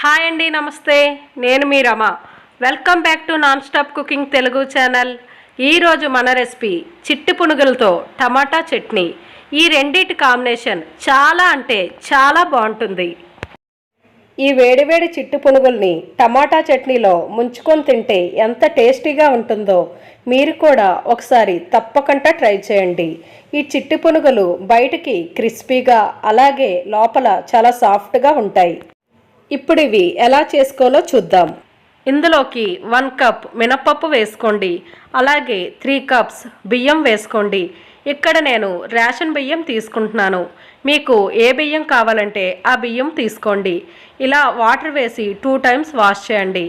Hi అండి, నమస్తే. నేను మీ Rama. Welcome back to nonstop cooking Telugu channel. ఈరోజు మన రెసిపీ చిట్టి పునుగులతో టమాటా చట్నీ. ఈ రెండింటి కాంబినేషన్ చాలా అంటే చాలా బాగుంటుంది. ఈ వేడివేడి చిట్టి పునుగుల్ని టమాటా చట్నీలో ముంచుకొని తింటే ఎంత టేస్టీగా ఉంటుందో మీరు కూడా ఒకసారి తప్పకుండా ట్రై చేయండి. ఈ చిట్టి పునుగులు బయటికి క్రిస్పీగా అలాగే లోపల చాలా సాఫ్ట్గా ఉంటాయి. ఇప్పుడు ఇవి ఎలా చేసుకోవాలో చూద్దాం. ఇందులోకి 1 కప్ మినపప్పు వేసుకోండి. అలాగే 3 కప్స్ బియ్యం వేసుకోండి. ఇక్కడ నేను రేషన్ బియ్యం తీసుకుంటున్నాను. మీకు ఏ బియ్యం కావాలంటే ఆ బియ్యం తీసుకోండి. ఇలా వాటర్ వేసి 2 టైమ్స్ వాష్ చేయండి.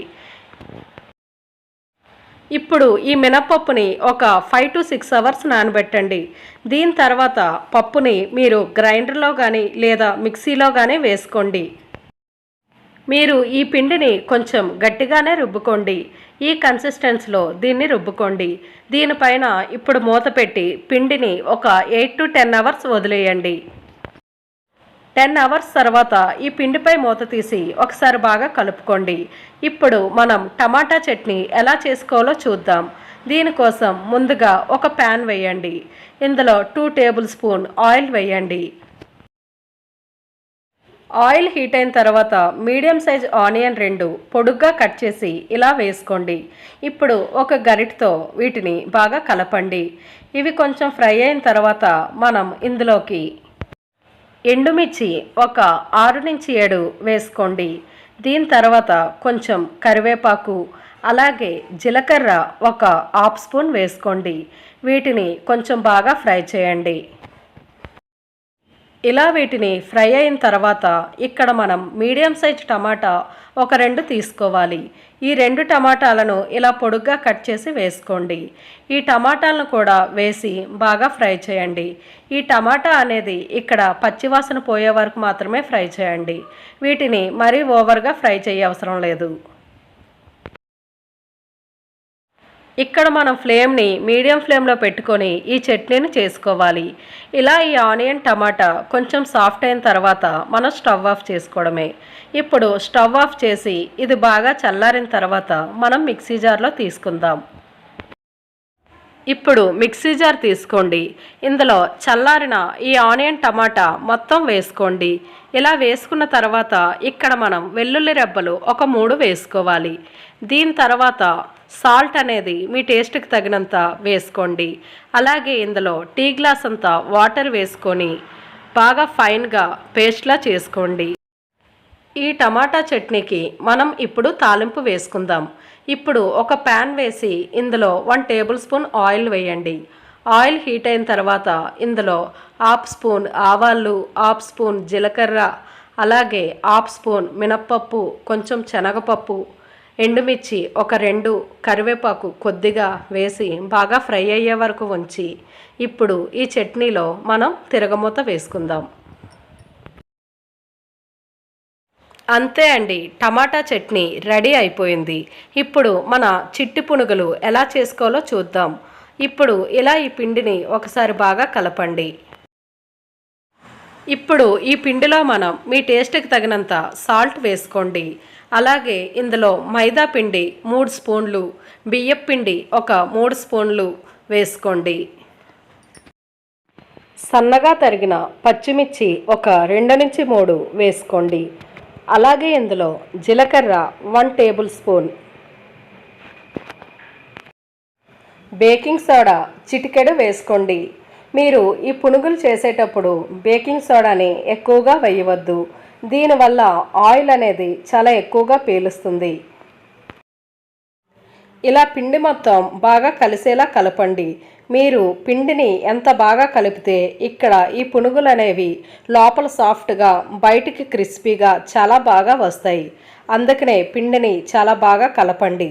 ఇప్పుడు ఈ మినపప్పుని ఒక 5 to 6 అవర్స్ నానబెట్టండి. దీని తర్వాత పప్పుని మీరు గ్రైండర్లో కానీ లేదా మిక్సీలో కానీ వేసుకోండి. మీరు ఈ పిండిని కొంచెం గట్టిగానే రుబ్బుకోండి. ఈ కన్సిస్టెన్సీలో దీన్ని రుబ్బుకోండి. దీనిపైన ఇప్పుడు మూత పెట్టి పిండిని ఒక 8 to 10 అవర్స్ వదిలేయండి. 10 అవర్స్ తర్వాత ఈ పిండిపై మూత తీసి ఒకసారి బాగా కలుపుకోండి. ఇప్పుడు మనం టమాటా చట్నీ ఎలా చేసుకోవాలో చూద్దాం. దీనికోసం ముందుగా ఒక ప్యాన్ వేయండి. ఇందులో 2 టేబుల్ స్పూన్ ఆయిల్ వేయండి. ఆయిల్ హీట్ అయిన తర్వాత మీడియం సైజ్ ఆనియన్ 2 పొడుగ్గా కట్ చేసి ఇలా వేసుకోండి. ఇప్పుడు ఒక గరిటతో వీటిని బాగా కలపండి. ఇవి కొంచెం ఫ్రై అయిన తర్వాత మనం ఇందులోకి ఎండుమిర్చి ఒక 6 నుంచి 7 వేసుకోండి. దీని తర్వాత కొంచెం కరివేపాకు అలాగే జీలకర్ర ఒక 1/2 స్పూన్ వేసుకోండి. వీటిని కొంచెం బాగా ఫ్రై చేయండి. ఇలా వీటిని ఫ్రై అయిన తర్వాత ఇక్కడ మనం మీడియం సైజ్ టమాటా ఒక 2 తీసుకోవాలి. ఈ 2 టమాటాలను ఇలా పొడుగ్గా కట్ చేసి వేసుకోండి. ఈ టమాటాలను కూడా వేసి బాగా ఫ్రై చేయండి. ఈ టమాటా అనేది ఇక్కడ పచ్చివాసన పోయే వరకు మాత్రమే ఫ్రై చేయండి. వీటిని మరీ ఓవర్గా ఫ్రై చేయవసరం లేదు. ఇక్కడ మనం ఫ్లేమ్ని మీడియం ఫ్లేమ్లో పెట్టుకొని ఈ చట్నీని చేసుకోవాలి. ఇలా ఈ ఆనియన్ టమాటా కొంచెం సాఫ్ట్ అయిన తర్వాత మనం స్టవ్ ఆఫ్ చేసుకోవడమే. ఇప్పుడు స్టవ్ ఆఫ్ చేసి ఇది బాగా చల్లారిన తర్వాత మనం మిక్సీ జార్లో తీసుకుందాం. ఇప్పుడు మిక్సీ జార్ తీసుకోండి. ఇందులో చల్లారిన ఈ ఆనియన్ టమాటా మొత్తం వేసుకోండి. ఇలా వేసుకున్న తర్వాత ఇక్కడ మనం వెల్లుల్లి రెబ్బలు ఒక 3 వేసుకోవాలి. దీని తర్వాత సాల్ట్ అనేది మీ టేస్ట్కి తగినంత వేసుకోండి. అలాగే ఇందులో టీ గ్లాస్ అంతా వాటర్ వేసుకొని బాగా ఫైన్గా పేస్ట్లా చేసుకోండి. ఈ టమాటా చట్నీకి మనం ఇప్పుడు తాలింపు వేసుకుందాం. ఇప్పుడు ఒక ప్యాన్ వేసి ఇందులో 1 టేబుల్ స్పూన్ ఆయిల్ వేయండి. ఆయిల్ హీట్ అయిన తర్వాత ఇందులో 1/2 స్పూన్ ఆవాలు, 1/2 స్పూన్ జీలకర్ర, అలాగే 1/2 స్పూన్ మినప్పప్పు, కొంచెం శనగపప్పు, ఎండుమిర్చి ఒక 2, కరివేపాకు కొద్దిగా వేసి బాగా ఫ్రై అయ్యే వరకు ఉంచి ఇప్పుడు ఈ చట్నీలో మనం తిరగమూత వేసుకుందాం. అంతే అండి, టమాటా చట్నీ రెడీ అయిపోయింది. ఇప్పుడు మన చిట్టి పునుగులు ఎలా చేసుకోవాలో చూద్దాం. ఇప్పుడు ఇలా ఈ పిండిని ఒకసారి బాగా కలపండి. ఇప్పుడు ఈ పిండిలో మనం మీ టేస్ట్కి తగినంత సాల్ట్ వేసుకోండి. అలాగే ఇందులో మైదా పిండి 3 స్పూన్లు, బియ్యం పిండి ఒక 3 స్పూన్లు వేసుకోండి. సన్నగా తరిగిన పచ్చిమిర్చి ఒక 2 నుంచి 3 వేసుకోండి. అలాగే ఇందులో జీలకర్ర 1 టేబుల్ స్పూన్, బేకింగ్ సోడా చిటికెడు వేసుకోండి. మీరు ఈ పునుగులు చేసేటప్పుడు బేకింగ్ సోడాని ఎక్కువగా వేయవద్దు. దీనివల్ల ఆయిల్ అనేది చాలా ఎక్కువగా పీలుస్తుంది. ఇలా పిండి మొత్తం బాగా కలిసేలా కలపండి. మీరు పిండిని ఎంత బాగా కలిపితే ఇక్కడ ఈ పునుగులు అనేవి లోపల సాఫ్ట్గా బయటికి క్రిస్పీగా చాలా బాగా వస్తాయి. అందుకనే పిండిని చాలా బాగా కలపండి.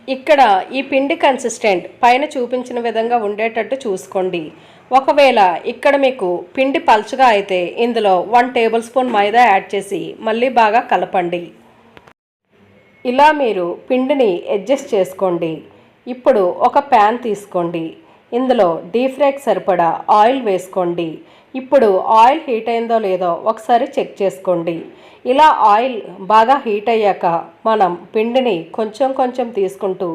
ఇక్కడ ఈ పిండి కన్సిస్టెంట్ పైన చూపించిన విధంగా ఉండేటట్టు చూసుకోండి. ఒకవేళ ఇక్కడ మీకు పిండి పల్చగా అయితే ఇందులో 1 టేబుల్ స్పూన్ మైదా యాడ్ చేసి మళ్ళీ బాగా కలపండి. ఇలా మీరు పిండిని అడ్జస్ట్ చేసుకోండి. ఇప్పుడు ఒక ప్యాన్ తీసుకోండి. ఇందులో డీప్ ఫ్రైకి సరిపడా ఆయిల్ వేసుకోండి. ఇప్పుడు ఆయిల్ హీట్ అయిందో లేదో ఒకసారి చెక్ చేసుకోండి. ఇలా ఆయిల్ బాగా హీట్ అయ్యాక మనం పిండిని కొంచెం కొంచెం తీసుకుంటూ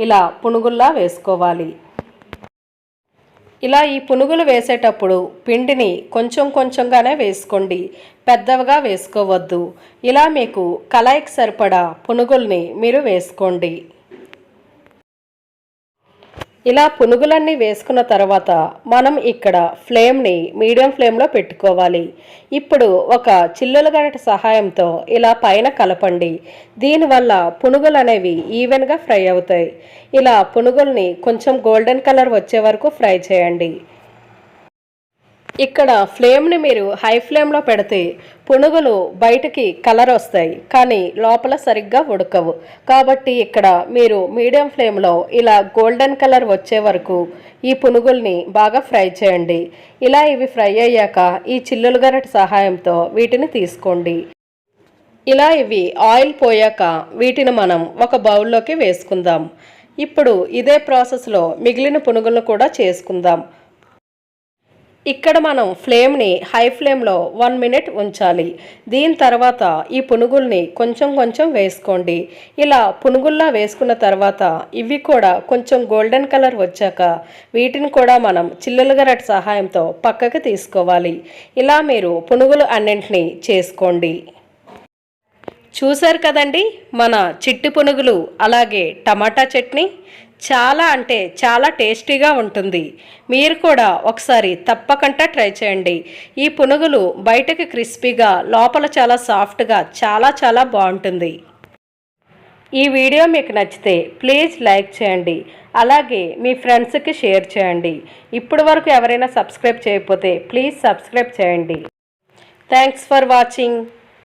ఇలా పునుగుల్లా వేసుకోవాలి. ఇలా ఈ పునుగులు వేసేటప్పుడు పిండిని కొంచెం కొంచెంగానే వేసుకోండి, పెద్దవిగా వేసుకోవద్దు. ఇలా మీకు కళాయికి సరిపడా పునుగుల్ని మీరు వేసుకోండి. ఇలా పునుగులన్నీ వేసుకున్న తర్వాత మనం ఇక్కడ ఫ్లేమ్ని మీడియం ఫ్లేమ్లో పెట్టుకోవాలి. ఇప్పుడు ఒక చిల్లుల గరిటె సహాయంతో ఇలా పైన కలపండి. దీనివల్ల పునుగులు అనేవి ఈవెన్గా ఫ్రై అవుతాయి. ఇలా పునుగుల్ని కొంచెం గోల్డెన్ కలర్ వచ్చే వరకు ఫ్రై చేయండి. ఇక్కడ ఫ్లేమ్ని మీరు హై ఫ్లేమ్లో పెడితే పునుగులు బయటికి కలర్ వస్తాయి, కానీ లోపల సరిగ్గా ఉడకవు. కాబట్టి ఇక్కడ మీరు మీడియం ఫ్లేమ్లో ఇలా గోల్డెన్ కలర్ వచ్చే వరకు ఈ పునుగుల్ని బాగా ఫ్రై చేయండి. ఇలా ఇవి ఫ్రై అయ్యాక ఈ చిల్లుల గరిటె సహాయంతో వీటిని తీసుకోండి. ఇలా ఇవి ఆయిల్ పోయాక వీటిని మనం ఒక బౌల్లోకి వేసుకుందాం. ఇప్పుడు ఇదే ప్రాసెస్లో మిగిలిన పునుగులను కూడా చేసుకుందాం. ఇక్కడ మనం ఫ్లేమ్ని హై ఫ్లేమ్లో 1 మినిట్ ఉంచాలి. దీని తర్వాత ఈ పునుగుల్ని కొంచెం కొంచెం వేసుకోండి. ఇలా పునుగుల్లా వేసుకున్న తర్వాత ఇవి కూడా కొంచెం గోల్డెన్ కలర్ వచ్చాక వీటిని కూడా మనం చిల్లుల గరిటె సహాయంతో పక్కకి తీసుకోవాలి. ఇలా మీరు పునుగులు అన్నింటినీ చేసుకోండి. చూశారు కదండి మన చిట్టి పునుగులు, అలాగే టమాటా చట్నీ చాలా అంటే చాలా టేస్టీగా ఉంటుంది. మీరు కూడా ఒకసారి తప్పకుండా ట్రై చేయండి. ఈ పునుగులు బయటకి క్రిస్పీగా, లోపల చాలా సాఫ్ట్గా చాలా చాలా బాగుంటుంది. ఈ వీడియో మీకు నచ్చితే ప్లీజ్ లైక్ చేయండి, అలాగే మీ ఫ్రెండ్స్కి షేర్ చేయండి. ఇప్పటి వరకు ఎవరైనా సబ్స్క్రైబ్ చేయకపోతే ప్లీజ్ సబ్స్క్రైబ్ చేయండి. Thanks for watching.